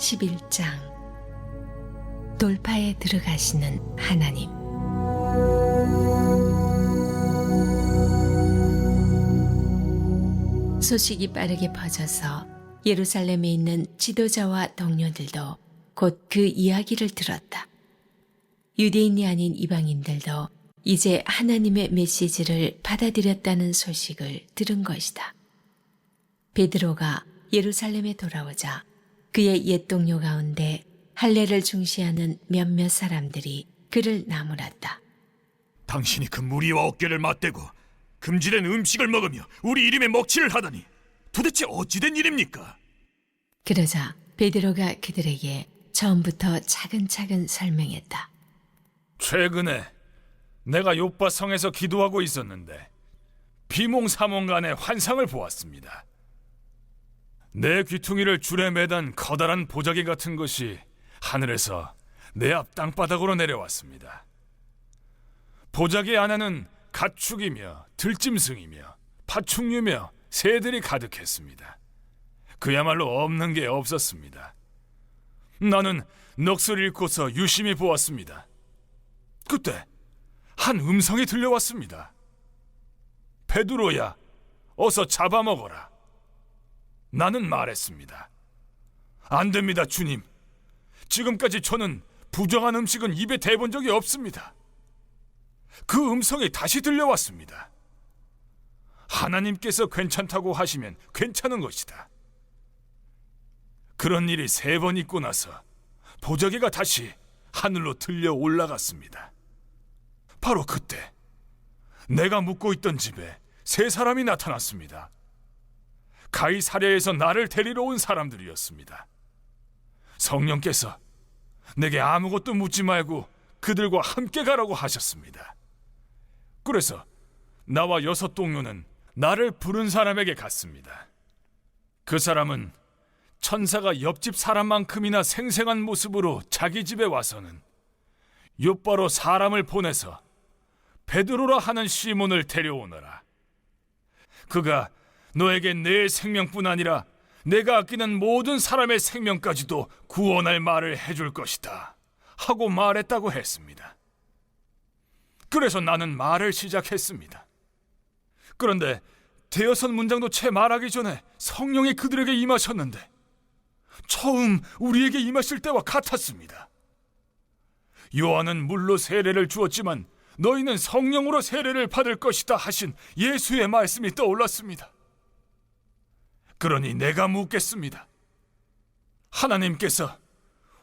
11장 돌파에 들어가시는 하나님. 소식이 빠르게 퍼져서 예루살렘에 있는 지도자와 동료들도 곧 그 이야기를 들었다. 유대인이 아닌 이방인들도 이제 하나님의 메시지를 받아들였다는 소식을 들은 것이다. 베드로가 예루살렘에 돌아오자 그의 옛 동료 가운데 할례를 중시하는 몇몇 사람들이 그를 나무랐다. 당신이 그 무리와 어깨를 맞대고 금지된 음식을 먹으며 우리 이름에 먹칠을 하다니 도대체 어찌된 일입니까? 그러자 베드로가 그들에게 처음부터 차근차근 설명했다. 최근에 내가 요빠 성에서 기도하고 있었는데 비몽사몽간의 환상을 보았습니다. 내 귀퉁이를 줄에 매단 커다란 보자기 같은 것이 하늘에서 내 앞 땅바닥으로 내려왔습니다. 보자기 안에는 가축이며 들짐승이며 파충류며 새들이 가득했습니다. 그야말로 없는 게 없었습니다. 나는 넋을 잃고서 유심히 보았습니다. 그때 한 음성이 들려왔습니다. 베드로야, 어서 잡아먹어라. 나는 말했습니다. 안 됩니다, 주님. 지금까지 저는 부정한 음식은 입에 대본 적이 없습니다. 그 음성이 다시 들려왔습니다. 하나님께서 괜찮다고 하시면 괜찮은 것이다. 그런 일이 3번 있고 나서 보자기가 다시 하늘로 들려 올라갔습니다. 바로 그때 내가 묵고 있던 집에 3사람이 나타났습니다. 가이사랴에서 나를 데리러 온 사람들이었습니다. 성령께서 내게 아무것도 묻지 말고 그들과 함께 가라고 하셨습니다. 그래서 나와 6 동료는 나를 부른 사람에게 갔습니다. 그 사람은 천사가 옆집 사람만큼이나 생생한 모습으로 자기 집에 와서는 요바로 사람을 보내서 베드로라 하는 시몬을 데려오너라. 그가 너에게 내 생명뿐 아니라 내가 아끼는 모든 사람의 생명까지도 구원할 말을 해줄 것이다 하고 말했다고 했습니다. 그래서 나는 말을 시작했습니다. 그런데 5문장도 채 말하기 전에 성령이 그들에게 임하셨는데 처음 우리에게 임하실 때와 같았습니다. 요한은 물로 세례를 주었지만 너희는 성령으로 세례를 받을 것이다 하신 예수의 말씀이 떠올랐습니다. 그러니 내가 묻겠습니다. 하나님께서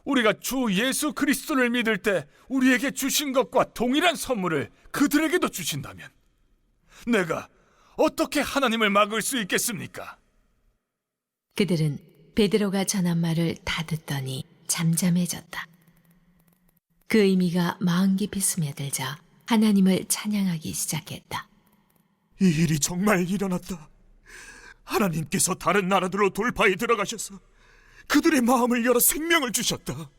우리가 주 예수 그리스도를 믿을 때 우리에게 주신 것과 동일한 선물을 그들에게도 주신다면 내가 어떻게 하나님을 막을 수 있겠습니까? 그들은 베드로가 전한 말을 다 듣더니 잠잠해졌다. 그 의미가 마음 깊이 스며들자 하나님을 찬양하기 시작했다. 이 일이 정말 일어났다. 하나님께서 다른 나라들로 돌파에 들어가셔서 그들의 마음을 열어 생명을 주셨다.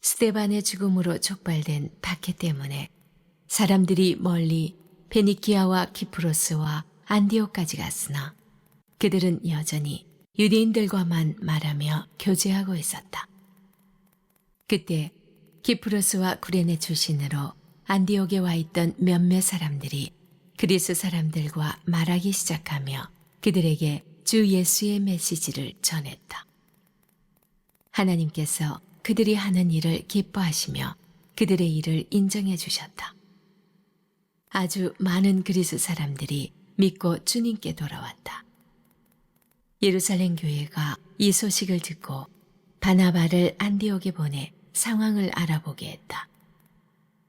스데반의 죽음으로 촉발된 박해 때문에 사람들이 멀리 베니키아와 키프로스와 안디옥까지 갔으나 그들은 여전히 유대인들과만 말하며 교제하고 있었다. 그때 키프로스와 구레네 출신으로 안디옥에 와 있던 몇몇 사람들이 그리스 사람들과 말하기 시작하며 그들에게 주 예수의 메시지를 전했다. 하나님께서 그들이 하는 일을 기뻐하시며 그들의 일을 인정해 주셨다. 아주 많은 그리스 사람들이 믿고 주님께 돌아왔다. 예루살렘 교회가 이 소식을 듣고 바나바를 안디옥에 보내 상황을 알아보게 했다.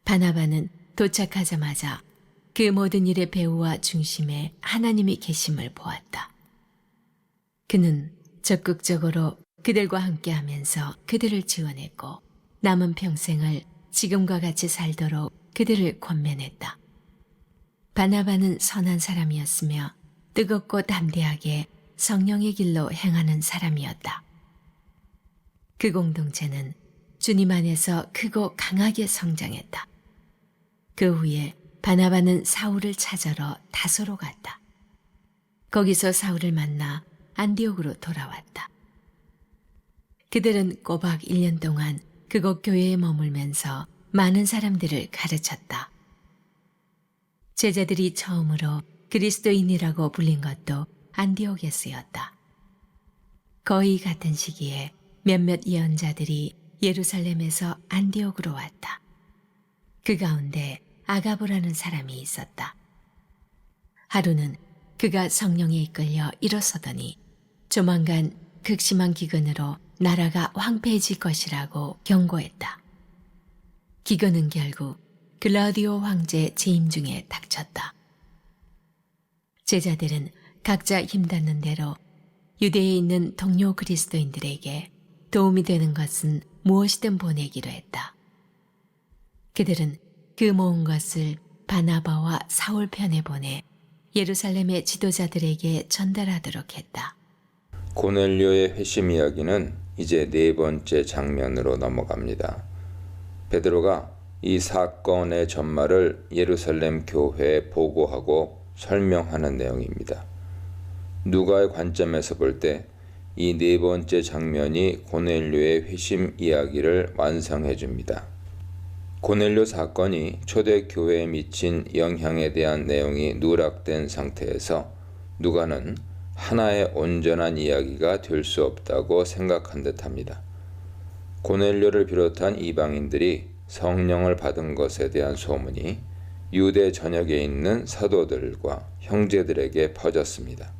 바나바는 도착하자마자 그 모든 일의 배후와 중심에 하나님이 계심을 보았다. 그는 적극적으로 그들과 함께하면서 그들을 지원했고 남은 평생을 지금과 같이 살도록 그들을 권면했다. 바나바는 선한 사람이었으며 뜨겁고 담대하게 성령의 길로 행하는 사람이었다. 그 공동체는 주님 안에서 크고 강하게 성장했다. 그 후에 바나바는 사울을 찾으러 다소로 갔다. 거기서 사울을 만나 안디옥으로 돌아왔다. 그들은 꼬박 1년 동안 그곳 교회에 머물면서 많은 사람들을 가르쳤다. 제자들이 처음으로 그리스도인이라고 불린 것도 안디옥에 쓰였다. 거의 같은 시기에 몇몇 예언자들이 예루살렘에서 안디옥으로 왔다. 그 가운데 아가보라는 사람이 있었다. 하루는 그가 성령에 이끌려 일어서더니 조만간 극심한 기근으로 나라가 황폐해질 것이라고 경고했다. 기근은 결국 글라우디오 황제 재임 중에 닥쳤다. 제자들은 각자 힘닿는 대로 유대에 있는 동료 그리스도인들에게 도움이 되는 것은 무엇이든 보내기로 했다. 그들은 그 모은 것을 바나바와 사울 편에 보내 예루살렘의 지도자들에게 전달하도록 했다. 고넬료의 회심 이야기는 이제 네 번째 장면으로 넘어갑니다. 베드로가 이 사건의 전말을 예루살렘 교회에 보고하고 설명하는 내용입니다. 누가의 관점에서 볼 때 이 네 번째 장면이 고넬료의 회심 이야기를 완성해 줍니다. 고넬료 사건이 초대교회에 미친 영향에 대한 내용이 누락된 상태에서 누가는 하나의 온전한 이야기가 될 수 없다고 생각한 듯합니다. 고넬료를 비롯한 이방인들이 성령을 받은 것에 대한 소문이 유대 전역에 있는 사도들과 형제들에게 퍼졌습니다.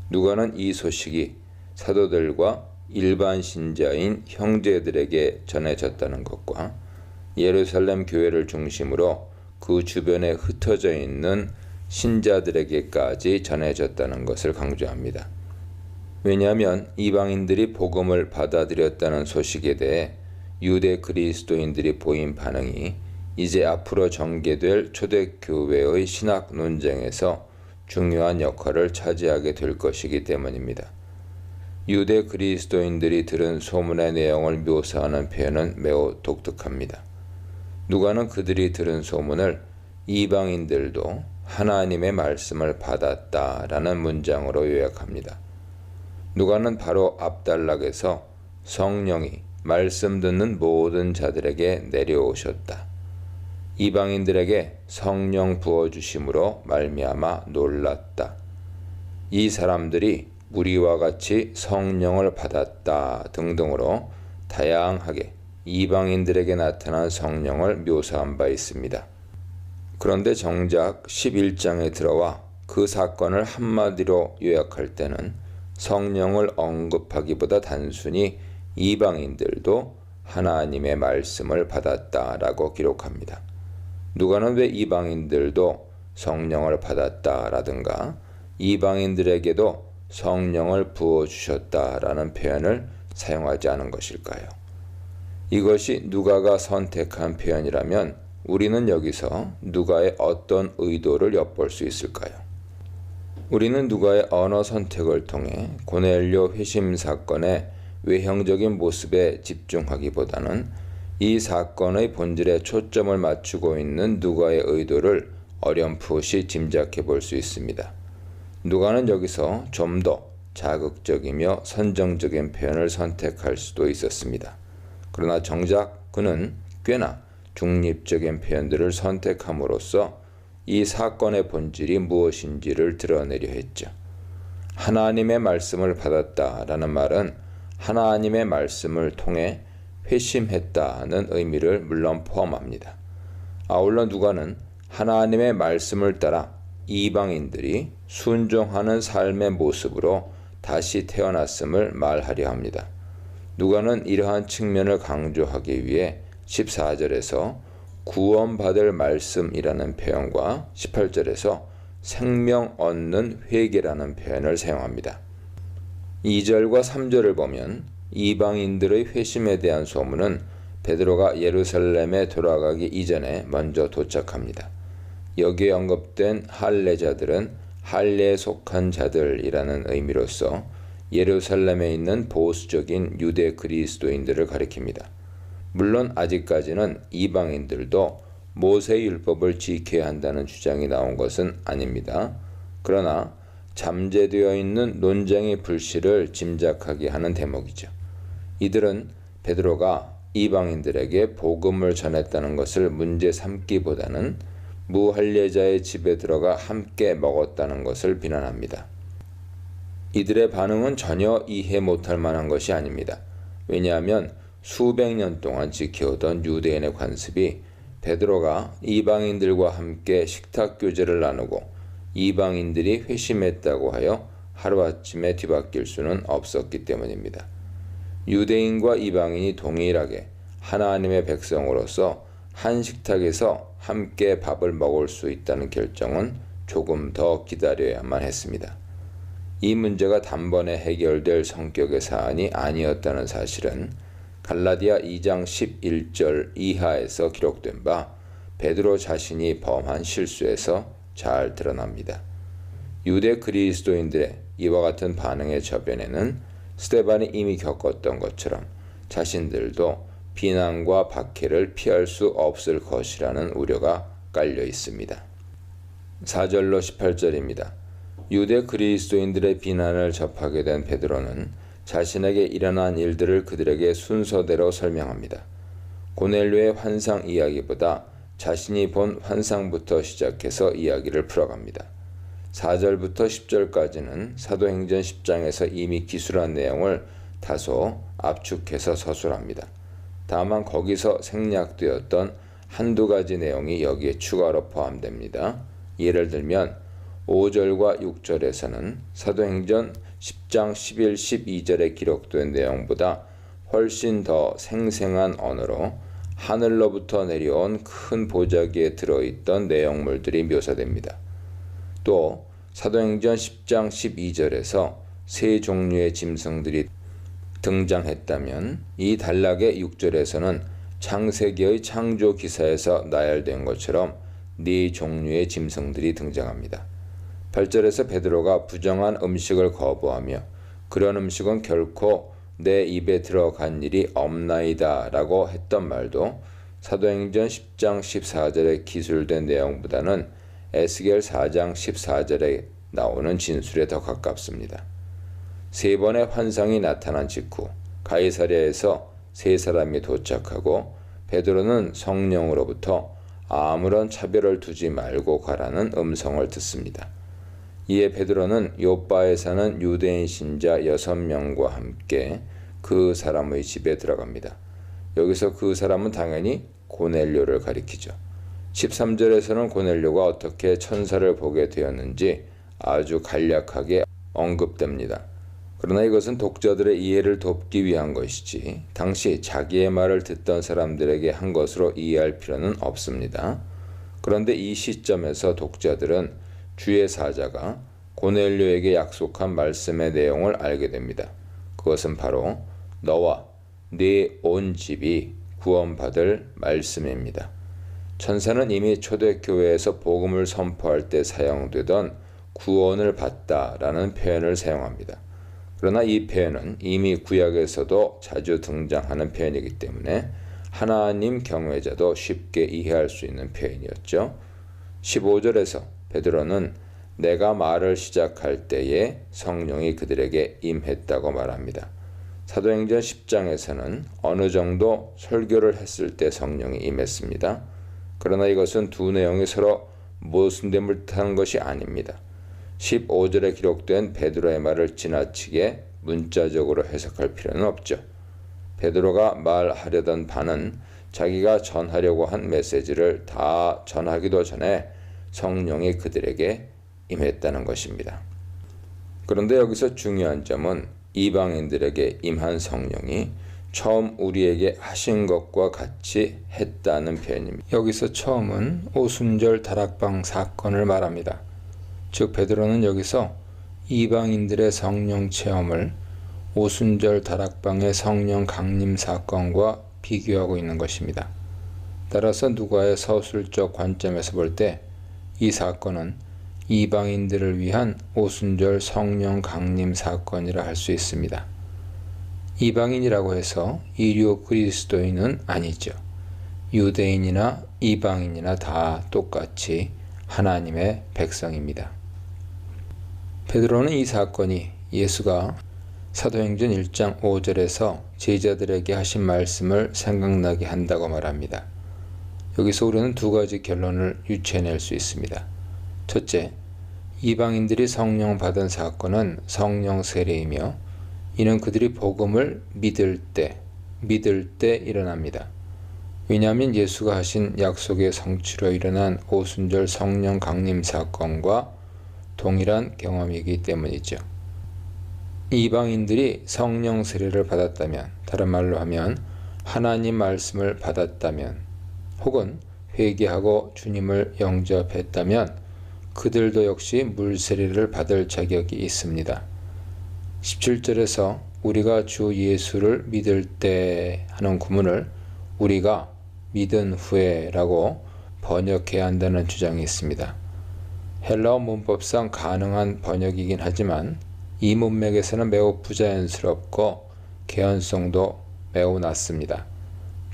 누가는 이 소식이 사도들과 일반 신자인 형제들에게 전해졌다는 것과 예루살렘 교회를 중심으로 그 주변에 흩어져 있는 신자들에게까지 전해졌다는 것을 강조합니다. 왜냐하면 이방인들이 복음을 받아들였다는 소식에 대해 유대 그리스도인들이 보인 반응이 이제 앞으로 전개될 초대교회의 신학 논쟁에서 중요한 역할을 차지하게 될 것이기 때문입니다. 유대 그리스도인들이 들은 소문의 내용을 묘사하는 표현은 매우 독특합니다. 누가는 그들이 들은 소문을 이방인들도 하나님의 말씀을 받았다라는 문장으로 요약합니다. 누가는 바로 앞단락에서 성령이 말씀 듣는 모든 자들에게 내려오셨다. 이방인들에게 성령 부어주심으로 말미암아 놀랐다. 이 사람들이 우리와 같이 성령을 받았다 등등으로 다양하게 이방인들에게 나타난 성령을 묘사한 바 있습니다. 그런데 정작 11장에 들어와 그 사건을 한마디로 요약할 때는 성령을 언급하기보다 단순히 이방인들도 하나님의 말씀을 받았다라고 기록합니다. 누가는 왜 이방인들도 성령을 받았다라든가 이방인들에게도 성령을 부어주셨다라는 표현을 사용하지 않은 것일까요? 이것이 누가가 선택한 표현이라면 우리는 여기서 누가의 어떤 의도를 엿볼 수 있을까요? 우리는 누가의 언어 선택을 통해 고넬료 회심 사건의 외형적인 모습에 집중하기보다는 이 사건의 본질에 초점을 맞추고 있는 누가의 의도를 어렴풋이 짐작해 볼 수 있습니다. 누가는 여기서 좀 더 자극적이며 선정적인 표현을 선택할 수도 있었습니다. 그러나 정작 그는 꽤나 중립적인 표현들을 선택함으로써 이 사건의 본질이 무엇인지를 드러내려 했죠. 하나님의 말씀을 받았다라는 말은 하나님의 말씀을 통해 회심했다는 의미를 물론 포함합니다. 아울러 누가는 하나님의 말씀을 따라 이방인들이 순종하는 삶의 모습으로 다시 태어났음을 말하려 합니다. 누가는 이러한 측면을 강조하기 위해 14절에서 구원받을 말씀이라는 표현과 18절에서 생명 얻는 회개라는 표현을 사용합니다. 2절과 3절을 보면 이방인들의 회심에 대한 소문은 베드로가 예루살렘에 돌아가기 이전에 먼저 도착합니다. 여기에 언급된 할례자들은 할례에 속한 자들이라는 의미로서 예루살렘에 있는 보수적인 유대 그리스도인들을 가리킵니다. 물론 아직까지는 이방인들도 모세의 율법을 지켜야 한다는 주장이 나온 것은 아닙니다. 그러나 잠재되어 있는 논쟁의 불씨를 짐작하게 하는 대목이죠. 이들은 베드로가 이방인들에게 복음을 전했다는 것을 문제 삼기보다는 무할례자의 집에 들어가 함께 먹었다는 것을 비난합니다. 이들의 반응은 전혀 이해 못할 만한 것이 아닙니다. 왜냐하면 수백 년 동안 지켜오던 유대인의 관습이 베드로가 이방인들과 함께 식탁 교제를 나누고 이방인들이 회심했다고 하여 하루아침에 뒤바뀔 수는 없었기 때문입니다. 유대인과 이방인이 동일하게 하나님의 백성으로서 한 식탁에서 함께 밥을 먹을 수 있다는 결정은 조금 더 기다려야만 했습니다. 이 문제가 단번에 해결될 성격의 사안이 아니었다는 사실은 갈라디아 2장 11절 이하에서 기록된 바 베드로 자신이 범한 실수에서 잘 드러납니다. 유대 그리스도인들의 이와 같은 반응의 저변에는 스데반이 이미 겪었던 것처럼 자신들도 비난과 박해를 피할 수 없을 것이라는 우려가 깔려 있습니다. 4절로 18절입니다. 유대 그리스도인들의 비난을 접하게 된 베드로는 자신에게 일어난 일들을 그들에게 순서대로 설명합니다. 고넬료의 환상 이야기보다 자신이 본 환상부터 시작해서 이야기를 풀어갑니다. 4절부터 10절까지는 사도행전 10장에서 이미 기술한 내용을 다소 압축해서 서술합니다. 다만 거기서 생략되었던 한두 가지 내용이 여기에 추가로 포함됩니다. 예를 들면 5절과 6절에서는 사도행전 10장 11, 12절에 기록된 내용보다 훨씬 더 생생한 언어로 하늘로부터 내려온 큰 보자기에 들어있던 내용물들이 묘사됩니다. 또 사도행전 10장 12절에서 세 종류의 짐승들이 등장했다면 이 단락의 6절에서는 창세기의 창조 기사에서 나열된 것처럼 네 종류의 짐승들이 등장합니다. 8절에서 베드로가 부정한 음식을 거부하며 그런 음식은 결코 내 입에 들어간 일이 없나이다 라고 했던 말도 사도행전 10장 14절에 기술된 내용보다는 에스겔 4장 14절에 나오는 진술에 더 가깝습니다. 세 번의 환상이 나타난 직후 가이사랴에서 세 사람이 도착하고 베드로는 성령으로부터 아무런 차별을 두지 말고 가라는 음성을 듣습니다. 이에 베드로는 요빠에 사는 유대인 신자 6명과 함께 그 사람의 집에 들어갑니다. 여기서 그 사람은 당연히 고넬료를 가리키죠. 13절에서는 고넬료가 어떻게 천사를 보게 되었는지 아주 간략하게 언급됩니다. 그러나 이것은 독자들의 이해를 돕기 위한 것이지 당시 자기의 말을 듣던 사람들에게 한 것으로 이해할 필요는 없습니다. 그런데 이 시점에서 독자들은 주의 사자가 고넬료에게 약속한 말씀의 내용을 알게 됩니다. 그것은 바로 너와 네 온 집이 구원받을 말씀입니다. 천사는 이미 초대교회에서 복음을 선포할 때 사용되던 구원을 받다라는 표현을 사용합니다. 그러나 이 표현은 이미 구약에서도 자주 등장하는 표현이기 때문에 하나님 경외자도 쉽게 이해할 수 있는 표현이었죠. 15절에서 베드로는 내가 말을 시작할 때에 성령이 그들에게 임했다고 말합니다. 사도행전 10장에서는 어느 정도 설교를 했을 때 성령이 임했습니다. 그러나 이것은 두 내용이 서로 모순됨을 뜻하는 것이 아닙니다. 15절에 기록된 베드로의 말을 지나치게 문자적으로 해석할 필요는 없죠. 베드로가 말하려던 바는 자기가 전하려고 한 메시지를 다 전하기도 전에 성령이 그들에게 임했다는 것입니다. 그런데 여기서 중요한 점은 이방인들에게 임한 성령이 처음 우리에게 하신 것과 같이 했다는 표현입니다. 여기서 처음은 오순절 다락방 사건을 말합니다. 즉 베드로는 여기서 이방인들의 성령 체험을 오순절 다락방의 성령 강림 사건과 비교하고 있는 것입니다. 따라서 누가의 서술적 관점에서 볼 때 이 사건은 이방인들을 위한 오순절 성령 강림 사건이라 할 수 있습니다. 이방인이라고 해서 이류 그리스도인은 아니죠. 유대인이나 이방인이나 다 똑같이 하나님의 백성입니다. 베드로는 이 사건이 예수가 사도행전 1장 5절에서 제자들에게 하신 말씀을 생각나게 한다고 말합니다. 여기서 우리는 두 가지 결론을 유추해낼 수 있습니다. 첫째, 이방인들이 성령 받은 사건은 성령 세례이며 이는 그들이 복음을 믿을 때 일어납니다. 왜냐하면 예수가 하신 약속의 성취로 일어난 오순절 성령 강림 사건과 동일한 경험이기 때문이죠. 이방인들이 성령 세례를 받았다면, 다른 말로 하면 하나님 말씀을 받았다면, 혹은 회개하고 주님을 영접했다면 그들도 역시 물 세례를 받을 자격이 있습니다. 17절에서 우리가 주 예수를 믿을 때 하는 구문을 우리가 믿은 후에라고 번역해야 한다는 주장이 있습니다. 헬라어 문법상 가능한 번역이긴 하지만 이 문맥에서는 매우 부자연스럽고 개연성도 매우 낮습니다.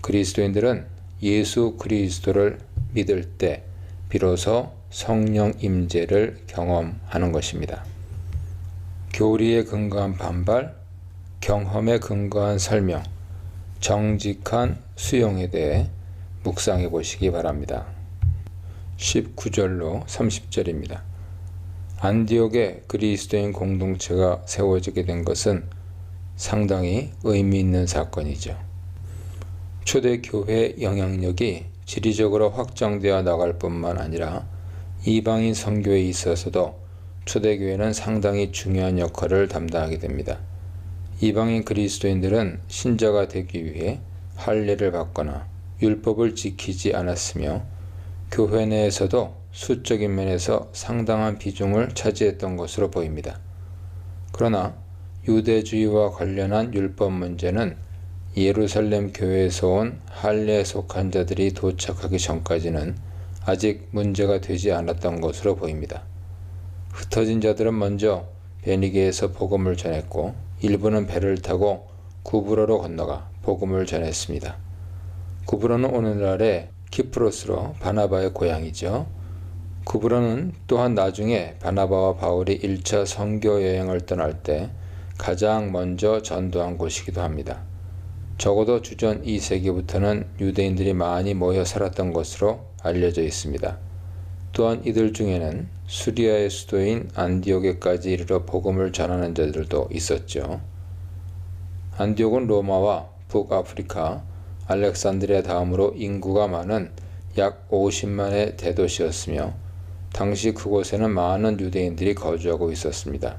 그리스도인들은 예수 그리스도를 믿을 때 비로소 성령 임재를 경험하는 것입니다. 교리에 근거한 반발, 경험에 근거한 설명, 정직한 수용에 대해 묵상해 보시기 바랍니다. 19절로 30절입니다. 안디옥에 그리스도인 공동체가 세워지게 된 것은 상당히 의미 있는 사건이죠. 초대교회 영향력이 지리적으로 확장되어 나갈 뿐만 아니라 이방인 선교에 있어서도 초대교회는 상당히 중요한 역할을 담당하게 됩니다. 이방인 그리스도인들은 신자가 되기 위해 할례를 받거나 율법을 지키지 않았으며 교회 내에서도 수적인 면에서 상당한 비중을 차지했던 것으로 보입니다. 그러나 유대주의와 관련한 율법 문제는 예루살렘 교회에서 온 할례에 속한 자들이 도착하기 전까지는 아직 문제가 되지 않았던 것으로 보입니다. 흩어진 자들은 먼저 베니게에서 복음을 전했고 일부는 배를 타고 구브로로 건너가 복음을 전했습니다. 구브로는 오늘날의 키프로스로 바나바의 고향이죠. 구브로는 또한 나중에 바나바와 바울이 1차 선교 여행을 떠날 때 가장 먼저 전도한 곳이기도 합니다. 적어도 주전 2세기부터는 유대인들이 많이 모여 살았던 것으로 알려져 있습니다. 또한 이들 중에는 수리아의 수도인 안디옥에까지 이르러 복음을 전하는 자들도 있었죠. 안디옥은 로마와 북아프리카, 알렉산드리아 다음으로 인구가 많은 약 50만의 대도시였으며 당시 그곳에는 많은 유대인들이 거주하고 있었습니다.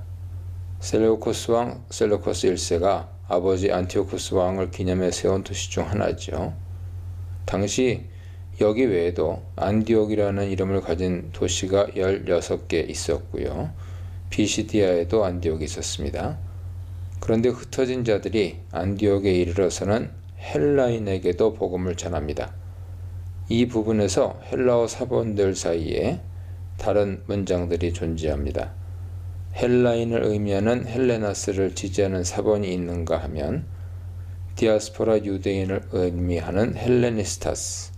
셀레우코스 왕 셀레우코스 1세가 아버지 안티오쿠스 왕을 기념해 세운 도시 중 하나죠. 당시 여기 외에도 안디옥이라는 이름을 가진 도시가 16개 있었고요. 비시디아에도 안디옥이 있었습니다. 그런데 흩어진 자들이 안디옥에 이르러서는 헬라인에게도 복음을 전합니다. 이 부분에서 헬라어 사본들 사이에 다른 문장들이 존재합니다. 헬라인을 의미하는 헬레나스를 지지하는 사본이 있는가 하면 디아스포라 유대인을 의미하는 헬레니스타스,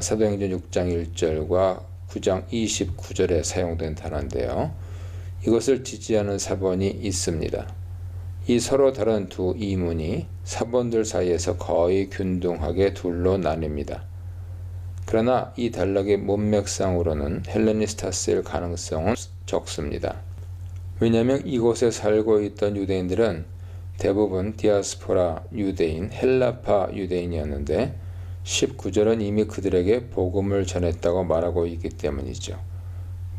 사도행전 6장 1절과 9장 29절에 사용된 단어인데요. 이것을 지지하는 사본이 있습니다. 이 서로 다른 두 이문이 사본들 사이에서 거의 균등하게 둘로 나뉩니다. 그러나 이 단락의 문맥상으로는 헬레니스타스일 가능성은 적습니다. 왜냐하면 이곳에 살고 있던 유대인들은 대부분 디아스포라 유대인, 헬라파 유대인이었는데 19절은 이미 그들에게 복음을 전했다고 말하고 있기 때문이죠.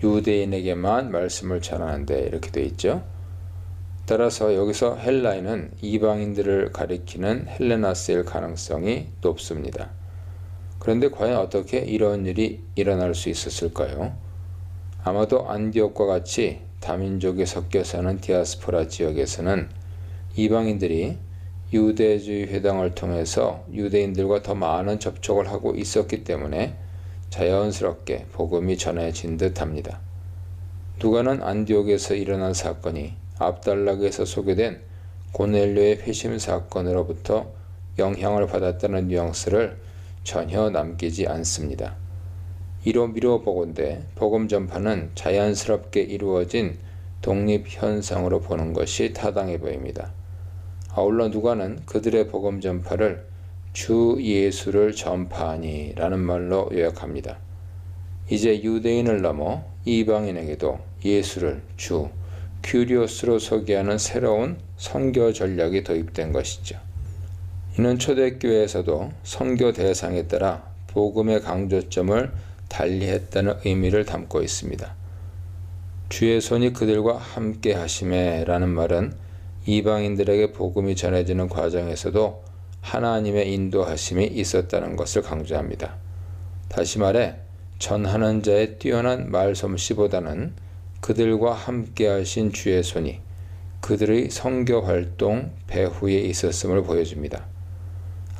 유대인에게만 말씀을 전하는데 이렇게 되어 있죠. 따라서 여기서 헬라인은 이방인들을 가리키는 헬레나스일 가능성이 높습니다. 그런데 과연 어떻게 이런 일이 일어날 수 있었을까요? 아마도 안디옥과 같이 다민족이 섞여 사는 디아스포라 지역에서는 이방인들이 유대주의 회당을 통해서 유대인들과 더 많은 접촉을 하고 있었기 때문에 자연스럽게 복음이 전해진 듯합니다. 누가는 안디옥에서 일어난 사건이 앞단락에서 소개된 고넬료의 회심 사건으로부터 영향을 받았다는 뉘앙스를 전혀 남기지 않습니다. 이로 미뤄보건대 복음 전파는 자연스럽게 이루어진 독립현상으로 보는 것이 타당해 보입니다. 아울러 누가는 그들의 복음 전파를 주 예수를 전파하니 라는 말로 요약합니다. 이제 유대인을 넘어 이방인에게도 예수를 주, 큐리오스로 소개하는 새로운 선교 전략이 도입된 것이죠. 이는 초대교회에서도 선교 대상에 따라 복음의 강조점을 달리했다는 의미를 담고 있습니다. 주의 손이 그들과 함께 하심에 라는 말은 이방인들에게 복음이 전해지는 과정에서도 하나님의 인도하심이 있었다는 것을 강조합니다. 다시 말해 전하는 자의 뛰어난 말솜씨보다는 그들과 함께 하신 주의 손이 그들의 선교 활동 배후에 있었음을 보여줍니다.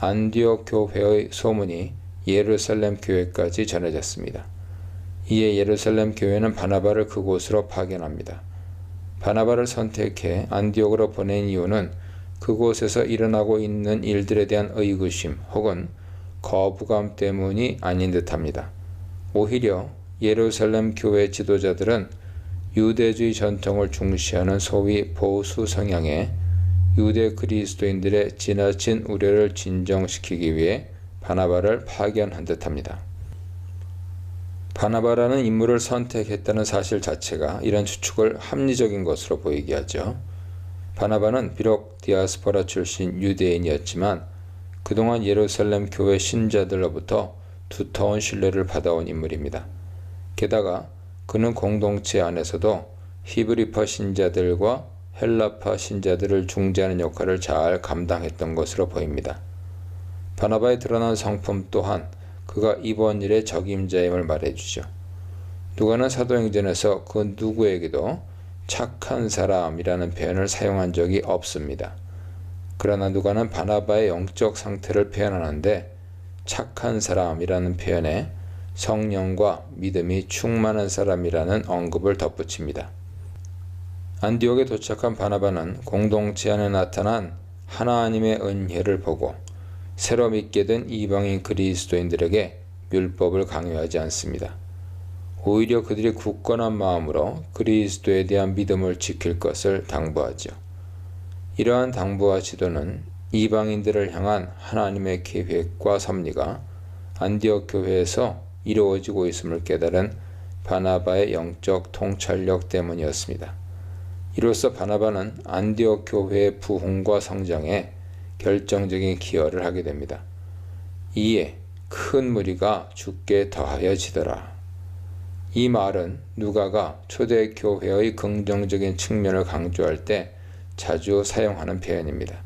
안디옥 교회의 소문이 예루살렘 교회까지 전해졌습니다. 이에 예루살렘 교회는 바나바를 그곳으로 파견합니다. 바나바를 선택해 안디옥으로 보낸 이유는 그곳에서 일어나고 있는 일들에 대한 의구심 혹은 거부감 때문이 아닌 듯합니다. 오히려 예루살렘 교회 지도자들은 유대주의 전통을 중시하는 소위 보수 성향의 유대 그리스도인들의 지나친 우려를 진정시키기 위해 바나바를 파견한 듯합니다. 바나바라는 인물을 선택했다는 사실 자체가 이런 추측을 합리적인 것으로 보이게 하죠. 바나바는 비록 디아스포라 출신 유대인이었지만 그동안 예루살렘 교회 신자들로부터 두터운 신뢰를 받아온 인물입니다. 게다가 그는 공동체 안에서도 히브리파 신자들과 헬라파 신자들을 중재하는 역할을 잘 감당했던 것으로 보입니다. 바나바의 드러난 성품 또한 그가 이번 일의 적임자임을 말해주죠. 누가는 사도행전에서 그 누구에게도 착한 사람이라는 표현을 사용한 적이 없습니다. 그러나 누가는 바나바의 영적 상태를 표현하는데 착한 사람이라는 표현에 성령과 믿음이 충만한 사람이라는 언급을 덧붙입니다. 안디옥에 도착한 바나바는 공동체 안에 나타난 하나님의 은혜를 보고 새로 믿게 된 이방인 그리스도인들에게 율법을 강요하지 않습니다. 오히려 그들이 굳건한 마음으로 그리스도에 대한 믿음을 지킬 것을 당부하죠. 이러한 당부와 지도는 이방인들을 향한 하나님의 계획과 섭리가 안디옥 교회에서 이루어지고 있음을 깨달은 바나바의 영적 통찰력 때문이었습니다. 이로써 바나바는 안디옥 교회의 부흥과 성장에 결정적인 기여를 하게 됩니다. 이에 큰 무리가 주께 더하여지더라. 이 말은 누가가 초대교회의 긍정적인 측면을 강조할 때 자주 사용하는 표현입니다.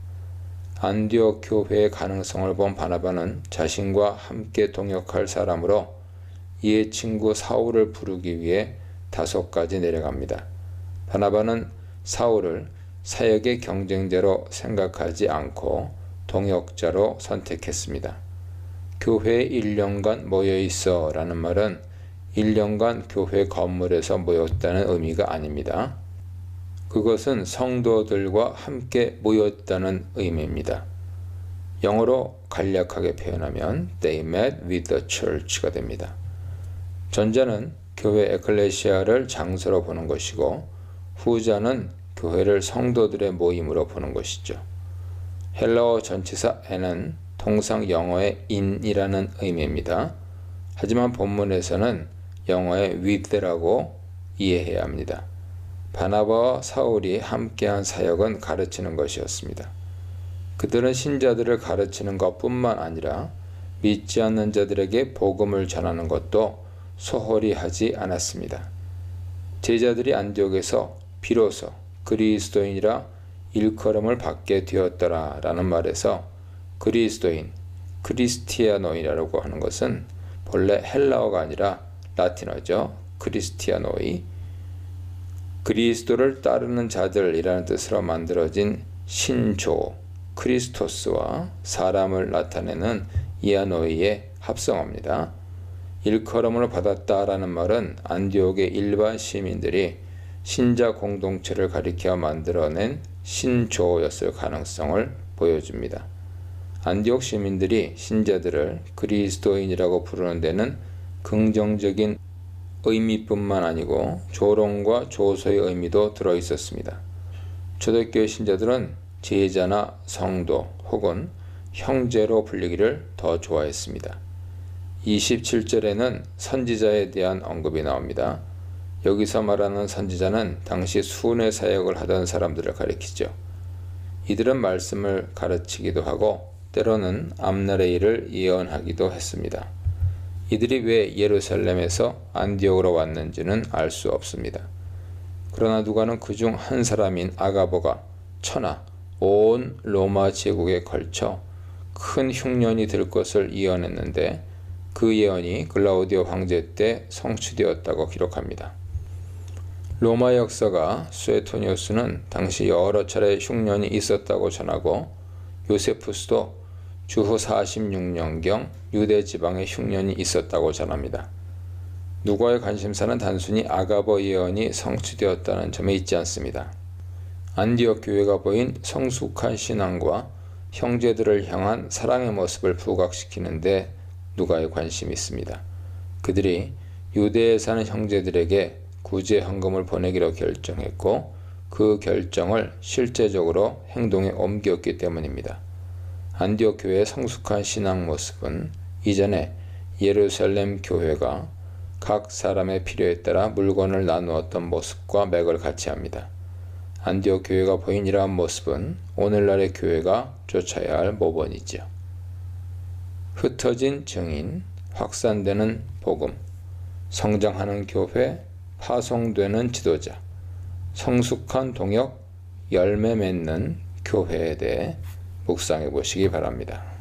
안디옥 교회의 가능성을 본 바나바는 자신과 함께 동역할 사람으로 이의 친구 사울을 부르기 위해 다소까지 내려갑니다. 바나바는 사울을 사역의 경쟁자로 생각하지 않고 동역자로 선택했습니다. 교회에 1년간 모여있어 라는 말은 1년간 교회 건물에서 모였다는 의미가 아닙니다. 그것은 성도들과 함께 모였다는 의미입니다. 영어로 간략하게 표현하면 They met with the church가 됩니다. 전자는 교회 에클레시아를 장소로 보는 것이고 후자는 교회를 성도들의 모임으로 보는 것이죠. 헬라어 전치사 n은 통상 영어의 in이라는 의미입니다. 하지만 본문에서는 영어의 with라고 이해해야 합니다. 바나바와 사울이 함께한 사역은 가르치는 것이었습니다. 그들은 신자들을 가르치는 것뿐만 아니라 믿지 않는 자들에게 복음을 전하는 것도 소홀히 하지 않았습니다. 제자들이 안디옥에서 비로소 그리스도인이라 일컬음을 받게 되었더라 라는 말에서 그리스도인, 크리스티아노이라고 하는 것은 본래 헬라어가 아니라 라틴어죠. 크리스티아노이, 그리스도를 따르는 자들이라는 뜻으로 만들어진 신조, 크리스토스와 사람을 나타내는 이아노이의 합성어입니다. 일컬음을 받았다라는 말은 안디옥의 일반 시민들이 신자 공동체를 가리켜 만들어낸 신조였을 가능성을 보여줍니다. 안디옥 시민들이 신자들을 그리스도인이라고 부르는 데는 긍정적인 의미뿐만 아니고 조롱과 조소의 의미도 들어있었습니다. 초대교회 신자들은 제자나 성도 혹은 형제로 불리기를 더 좋아했습니다. 27절에는 선지자에 대한 언급이 나옵니다. 여기서 말하는 선지자는 당시 순회 사역을 하던 사람들을 가리키죠. 이들은 말씀을 가르치기도 하고 때로는 앞날의 일을 예언하기도 했습니다. 이들이 왜 예루살렘에서 안디옥으로 왔는지는 알 수 없습니다. 그러나 누가는 그중 한 사람인 아가보가 천하 온 로마 제국에 걸쳐 큰 흉년이 될 것을 예언했는데 그 예언이 글라우디오 황제 때 성취되었다고 기록합니다. 로마 역사가 수에토니우스는 당시 여러 차례 흉년이 있었다고 전하고 요세푸스도 주후 46년경 유대 지방에 흉년이 있었다고 전합니다. 누가의 관심사는 단순히 아가버 예언이 성취되었다는 점에 있지 않습니다. 안디옥 교회가 보인 성숙한 신앙과 형제들을 향한 사랑의 모습을 부각시키는데 누가의 관심이 있습니다. 그들이 유대에 사는 형제들에게 구제 헌금을 보내기로 결정했고 그 결정을 실제적으로 행동에 옮겼기 때문입니다. 안디옥 교회의 성숙한 신앙 모습은 이전에 예루살렘 교회가 각 사람의 필요에 따라 물건을 나누었던 모습과 맥을 같이 합니다. 안디옥 교회가 보인 이러한 모습은 오늘날의 교회가 쫓아야 할 모본이죠. 흩어진 증인, 확산되는 복음, 성장하는 교회, 파송되는 지도자, 성숙한 동역, 열매 맺는 교회에 대해 묵상해 보시기 바랍니다.